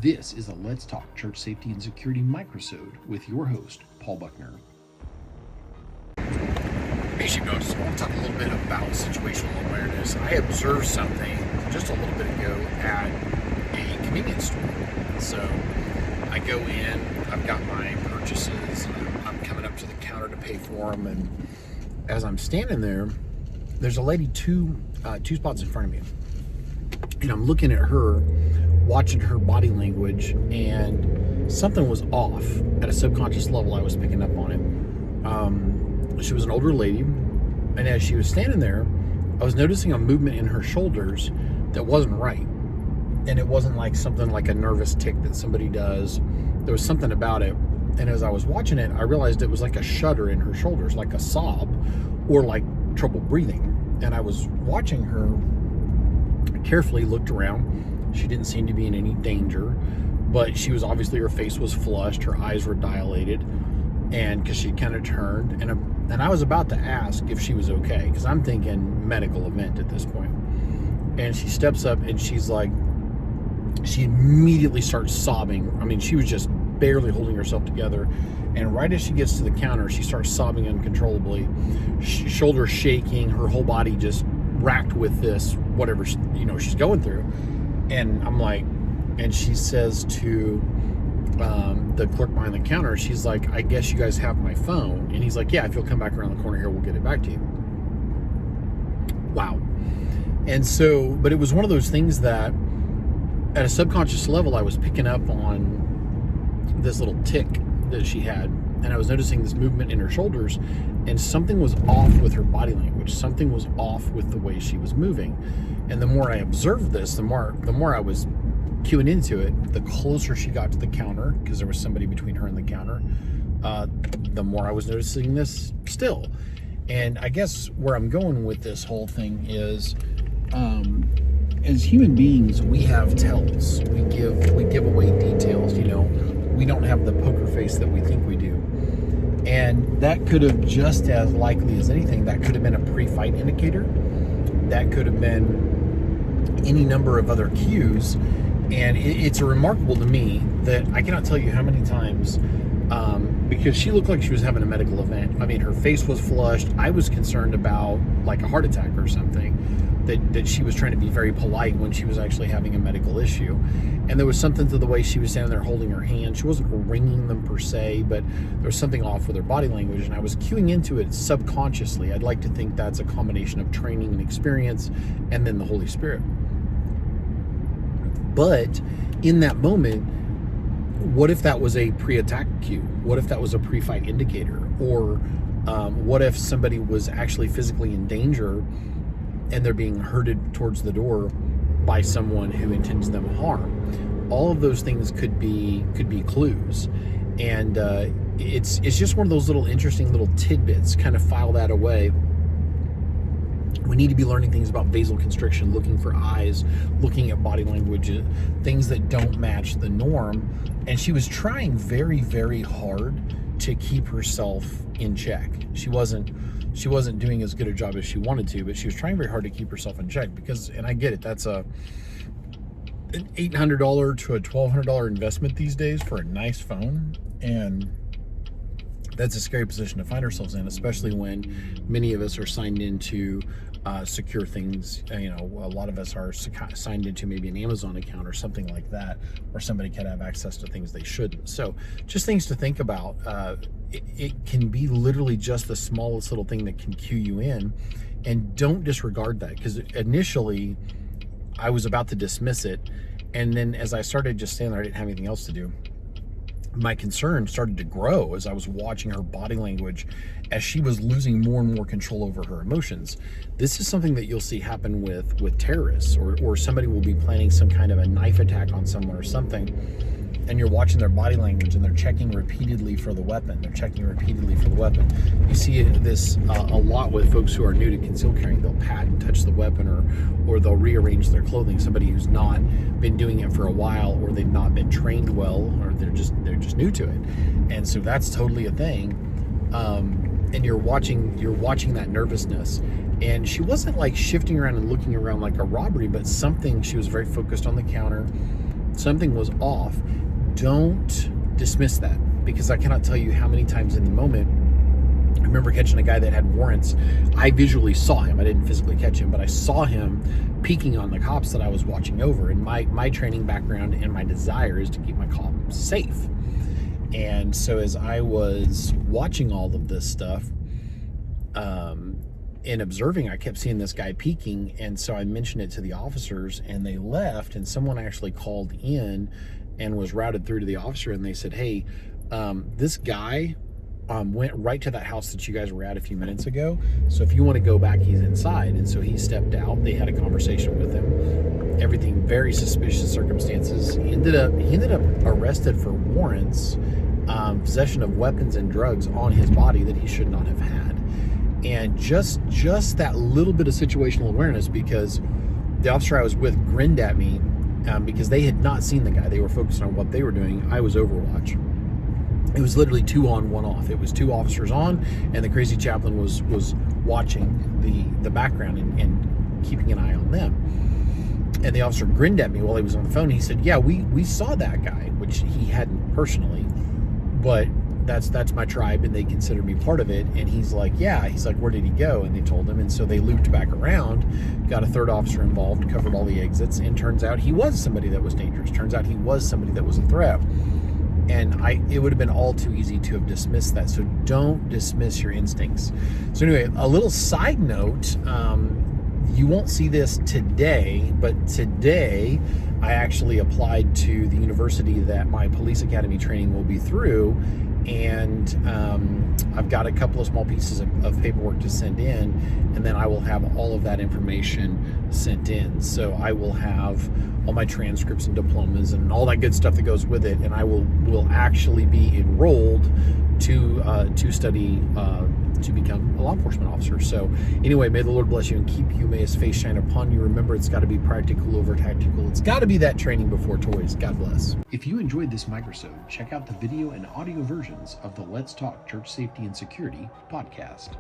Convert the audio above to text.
This is a Let's Talk Church Safety and Security microsode with your host, Paul Buckner. As you notice, I want to talk a little bit about situational awareness. I observed something just a little bit ago at a convenience store. So I go in, I've got my purchases, and I'm coming up to the counter to pay for them. And as I'm standing there, there's a lady two spots in front of me. And I'm looking at her, watching her body language, and something was off at a subconscious level. I was picking up on it. She was an older lady, and as she was standing there, I was noticing a movement in her shoulders that wasn't right. And it wasn't like something like a nervous tick that somebody does. There was something about it. And as I was watching it, I realized it was like a shudder in her shoulders, like a sob, or like trouble breathing. And I was watching her, carefully looked around. She didn't seem to be in any danger, but she was obviously, her face was flushed, her eyes were dilated, and because she kind of turned, and I was about to ask if she was okay, because I'm thinking medical event at this point. And she steps up and she's like, she immediately starts sobbing. I mean, she was just barely holding herself together. And right as she gets to the counter, she starts sobbing uncontrollably, shoulders shaking, her whole body just racked with this, whatever, she's going through. And I'm like, and she says to the clerk behind the counter, she's like, I guess you guys have my phone. And he's like, yeah, if you'll come back around the corner here, we'll get it back to you. Wow. And so, but it was one of those things that at a subconscious level, I was picking up on this little tick that she had, and I was noticing this movement in her shoulders, and something was off with her body language. Something was off with the way she was moving. And the more I observed this, the more I was cueing into it, the closer she got to the counter, because there was somebody between her and the counter, the more I was noticing this still. And I guess where I'm going with this whole thing is, as human beings, we have tells. We give away details, We don't have the poker face that we think we do. And that could have, just as likely as anything, that could have been a pre-fight indicator. That could have been any number of other cues. And it's remarkable to me that I cannot tell you how many times, because she looked like she was having a medical event. I mean, her face was flushed. I was concerned about like a heart attack or something, that she was trying to be very polite when she was actually having a medical issue. And there was something to the way she was standing there holding her hand. She wasn't wringing them per se, but there was something off with her body language, and I was cueing into it subconsciously. I'd like to think that's a combination of training and experience, and then the Holy Spirit. But in that moment, what if that was a pre-attack cue? What if that was a pre-fight indicator? Or what if somebody was actually physically in danger and they're being herded towards the door by someone who intends them harm? All of those things could be clues. And it's just one of those little interesting little tidbits. Kind of file that away. We need to be learning things about vasoconstriction, looking for eyes, looking at body language, things that don't match the norm. And she was trying very, very hard to keep herself in check. She wasn't doing as good a job as she wanted to, but she was trying very hard to keep herself in check, because, and I get it, that's an $800 to a $1,200 investment these days for a nice phone. And that's a scary position to find ourselves in, especially when many of us are signed into secure things. A lot of us are signed into maybe an Amazon account or something like that, where somebody can have access to things they shouldn't. So just things to think about. It can be literally just the smallest little thing that can cue you in, and don't disregard that, because initially I was about to dismiss it, and then as I started just standing there, I didn't have anything else to do. My concern started to grow as I was watching her body language, as she was losing more and more control over her emotions. This is something that you'll see happen with terrorists, or somebody will be planning some kind of a knife attack on someone or something, and you're watching their body language, and they're checking repeatedly for the weapon. You see this a lot with folks who are new to concealed carrying. They'll pat and touch the weapon, or they'll rearrange their clothing. Somebody who's not been doing it for a while, or they've not been trained well, or they're just new to it. And so that's totally a thing. And you're watching that nervousness. And she wasn't like shifting around and looking around like a robbery, but something. She was very focused on the counter. something was off, don't dismiss that, because I cannot tell you how many times in the moment I remember catching a guy that had warrants. I visually saw him. I didn't physically catch him, but I saw him peeking on the cops that I was watching over. And my training background and my desire is to keep my cops safe. And so as I was watching all of this stuff and observing, I kept seeing this guy peeking. And so I mentioned it to the officers, and they left, and someone actually called in and was routed through to the officer, and they said, hey, this guy went right to that house that you guys were at a few minutes ago. So if you want to go back, he's inside. And so he stepped out. They had a conversation with him. Everything very suspicious circumstances. He ended up arrested for warrants, possession of weapons and drugs on his body that he should not have had. And just that little bit of situational awareness, because the officer I was with grinned at me because they had not seen the guy. They were focused on what they were doing. I was Overwatch. It was literally 2 on, 1 off. It was 2 officers on, and the crazy chaplain was watching the background and keeping an eye on them. And the officer grinned at me while he was on the phone. He said, yeah, we saw that guy, which he hadn't personally, but that's my tribe, and they consider me part of it. And he's like, yeah. He's like, where did he go? And they told him. And so they looped back around, got a 3rd officer involved, covered all the exits, and turns out he was somebody that was dangerous. Turns out he was somebody that was a threat. And it would have been all too easy to have dismissed that. So don't dismiss your instincts. So anyway, a little side note, you won't see this today, but today I actually applied to the university that my police academy training will be through. And I've got a couple of small pieces of paperwork to send in, and then I will have all of that information sent in. So I will have all my transcripts and diplomas and all that good stuff that goes with it, and I will actually be enrolled to study to become a law enforcement officer. So anyway, may the Lord bless you and keep you. May his face shine upon you. Remember, it's got to be practical over tactical. It's got to be that training before toys. God bless. If you enjoyed this microsode, check out the video and audio versions of the Let's Talk Church Safety and Security podcast.